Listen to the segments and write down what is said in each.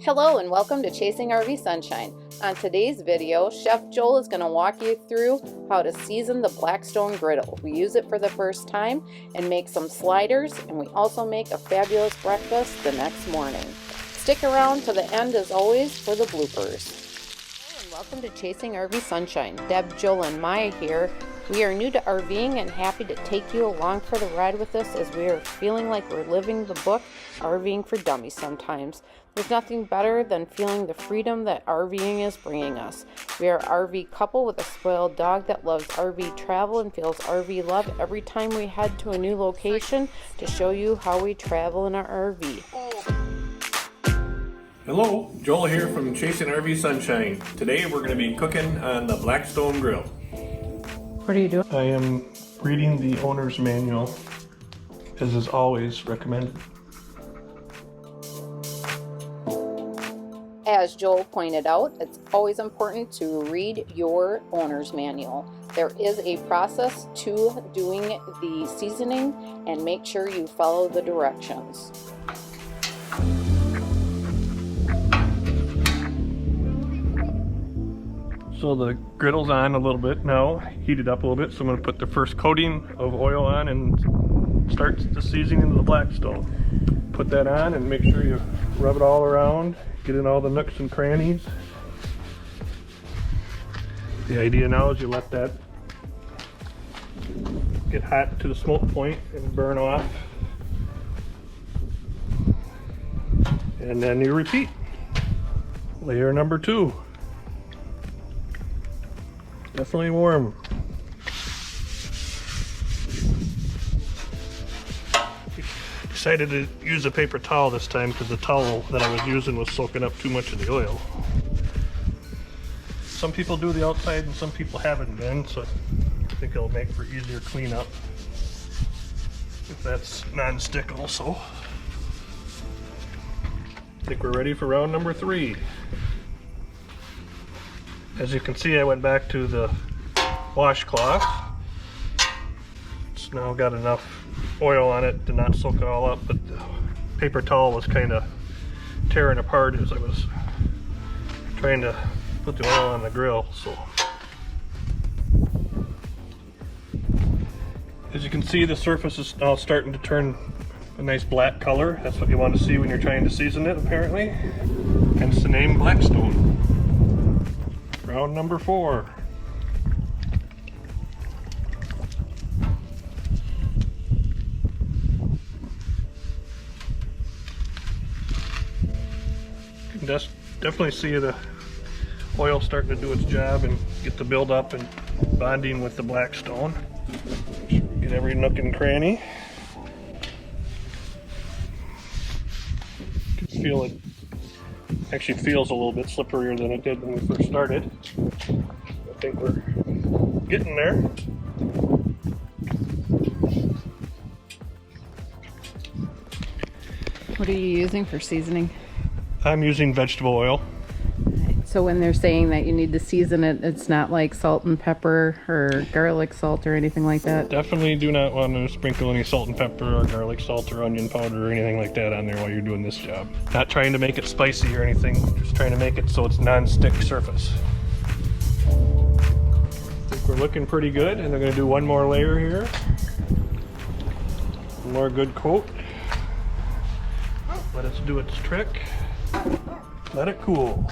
Hello and welcome to Chasing RV Sunshine. On today's video, Chef Joel is going to walk you through how to season the Blackstone Griddle. We use it for the first time and make some sliders, and we also make a fabulous breakfast the next morning. Stick around to the end as always for the bloopers. Hello and welcome to Chasing RV Sunshine. Deb, Joel, and Maya here. We are new to RVing and happy to take you along for the ride with us as we are feeling like we're living the book, RVing for Dummies sometimes. There's nothing better than feeling the freedom that RVing is bringing us. We are an RV couple with a spoiled dog that loves RV travel and feels RV love every time we head to a new location to show you how we travel in our RV. Hello, Joel here from Chasing RV Sunshine. Today we're going to be cooking on the Blackstone Griddle. What are you doing? I am reading the owner's manual, as is always recommended. As Joel pointed out, it's always important to read your owner's manual. There is a process to doing the seasoning, and make sure you follow the directions. So the griddle's on a little bit now, heated up a little bit, so I'm going to put the first coating of oil on and start the seasoning of the Blackstone. Put that on and make sure you rub it all around, get in all the nooks and crannies. The idea now is you let that get hot to the smoke point and burn off. And then you repeat. Layer number 2. Definitely warm. Decided to use a paper towel this time because the towel that I was using was soaking up too much of the oil. Some people do the outside and some people haven't been, so I think it'll make for easier cleanup if that's non-stick also. I think we're ready for round number 3. As you can see, I went back to the washcloth. It's now got enough oil on it to not soak it all up, but the paper towel was kind of tearing apart as I was trying to put the oil on the grill. So as you can see, the surface is now starting to turn a nice black color. That's what you want to see when you're trying to season it, apparently. Hence the name Blackstone. Round number 4. You can definitely see the oil starting to do its job and get the buildup and bonding with the Blackstone. Get every nook and cranny. You can feel it. Actually feels a little bit slipperier than it did when we first started. I think we're getting there. What are you using for seasoning? I'm using vegetable oil. So when they're saying that you need to season it, it's not like salt and pepper or garlic salt or anything like that? Definitely do not want to sprinkle any salt and pepper or garlic salt or onion powder or anything like that on there while you're doing this job. Not trying to make it spicy or anything, just trying to make it so it's non-stick surface. I think we're looking pretty good, and I'm going to do one more layer here. One more good coat. Let it do its trick. Let it cool.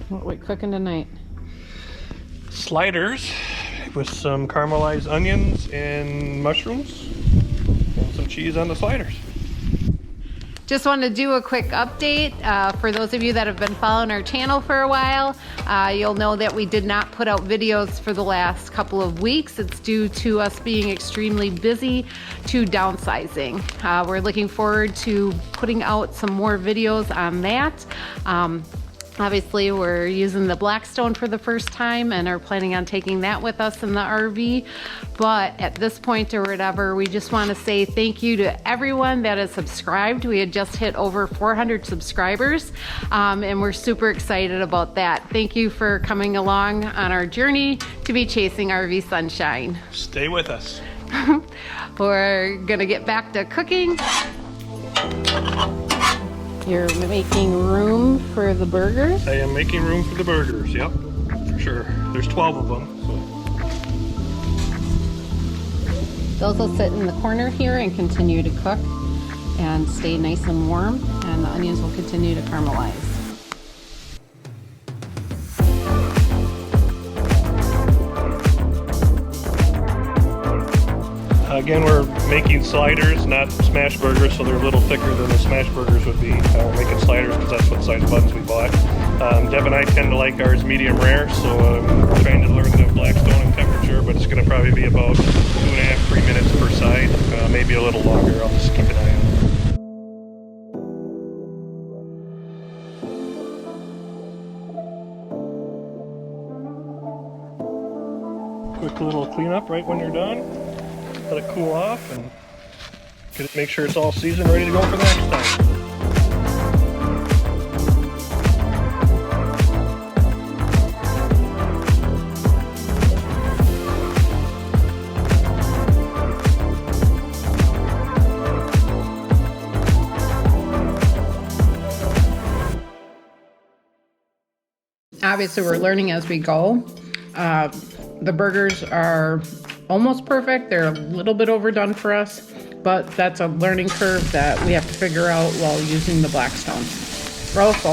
What are we cooking tonight? Sliders with some caramelized onions and mushrooms and some cheese on the sliders. Just wanted to do a quick update. For those of you that have been following our channel for a while, you'll know that we did not put out videos for the last couple of weeks. It's due to us being extremely busy to downsizing. We're looking forward to putting out some more videos on that. Obviously, we're using the Blackstone for the first time and are planning on taking that with us in the RV. But at this point or whatever, we just want to say thank you to everyone that has subscribed. We had just hit over 400 subscribers, and we're super excited about that. Thank you for coming along on our journey to be chasing RV sunshine. Stay with us. We're gonna get back to cooking. You're making room for the burgers? I am making room for the burgers, yep, for sure. There's 12 of them. So. Those will sit in the corner here and continue to cook and stay nice and warm, and the onions will continue to caramelize. Again, we're making sliders, not smash burgers, so they're a little thicker than the smash burgers would be. We're making sliders because that's what size buns we bought. Deb and I tend to like ours medium rare, so I'm trying to learn the Blackstone and temperature, but it's going to probably be about 2.5, 3 minutes per side, maybe a little longer. I'll just keep an eye on it. Quick little cleanup right when you're done. Let it cool off and make sure it's all seasoned, ready to go for the next time. Obviously, we're learning as we go. The burgers are almost perfect. They're a little bit overdone for us, but that's a learning curve that we have to figure out while using the Blackstone. Also,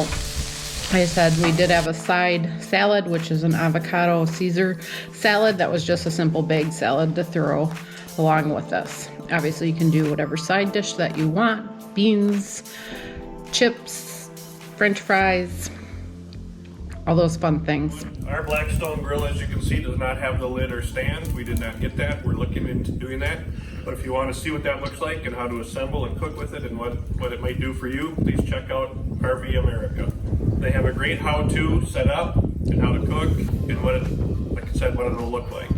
I said we did have a side salad, which is an avocado Caesar salad. That was just a simple baked salad to throw along with this. Obviously, you can do whatever side dish that you want. Beans, chips, French fries, all those fun things. Our Blackstone grill, as you can see, does not have the lid or stand. We did not get that. We're looking into doing that. But if you want to see what that looks like and how to assemble and cook with it and what it might do for you, please check out RV America. They have a great how-to set up and how to cook and what it, like I said, what it'll look like.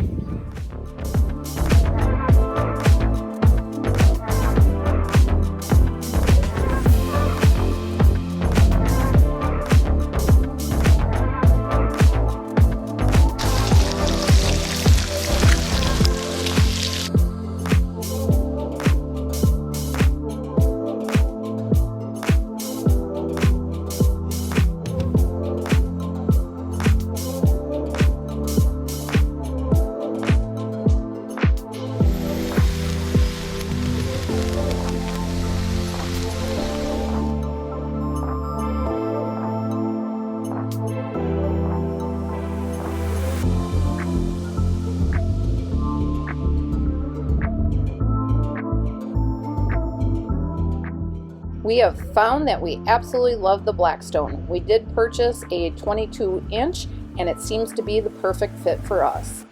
We have found that we absolutely love the Blackstone. We did purchase a 22-inch and it seems to be the perfect fit for us.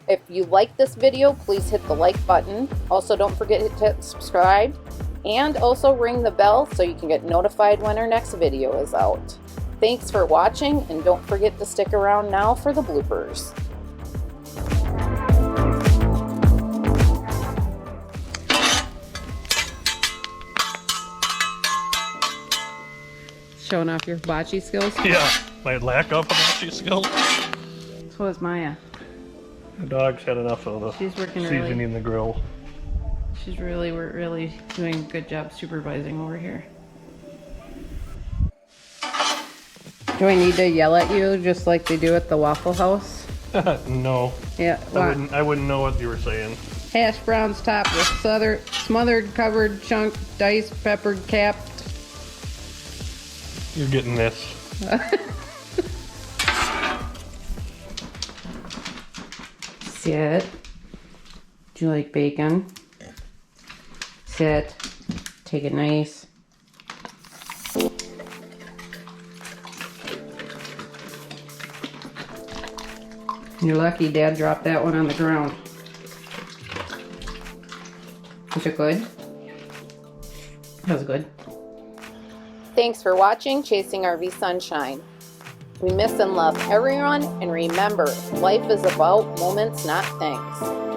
If you like this video, please hit the like button. Also, don't forget to hit subscribe and also ring the bell so you can get notified when our next video is out. Thanks for watching, and don't forget to stick around now for the bloopers. Showing off your hibachi skills? Yeah, my lack of hibachi skills. So is Maya. The dog's had enough of the seasoning the grill. She's really doing a good job supervising over here. Do I need to yell at you just like they do at the Waffle House? No. Yeah. I wouldn't know what you were saying. Hash browns topped with smothered, covered, chunked, diced, peppered, capped. You're getting this. Sit. Do you like bacon? Sit. Take it nice. You're lucky Dad dropped that one on the ground. Was it good? That was good. Thanks for watching Chasing RV Sunshine. We miss and love everyone, and remember, life is about moments, not things.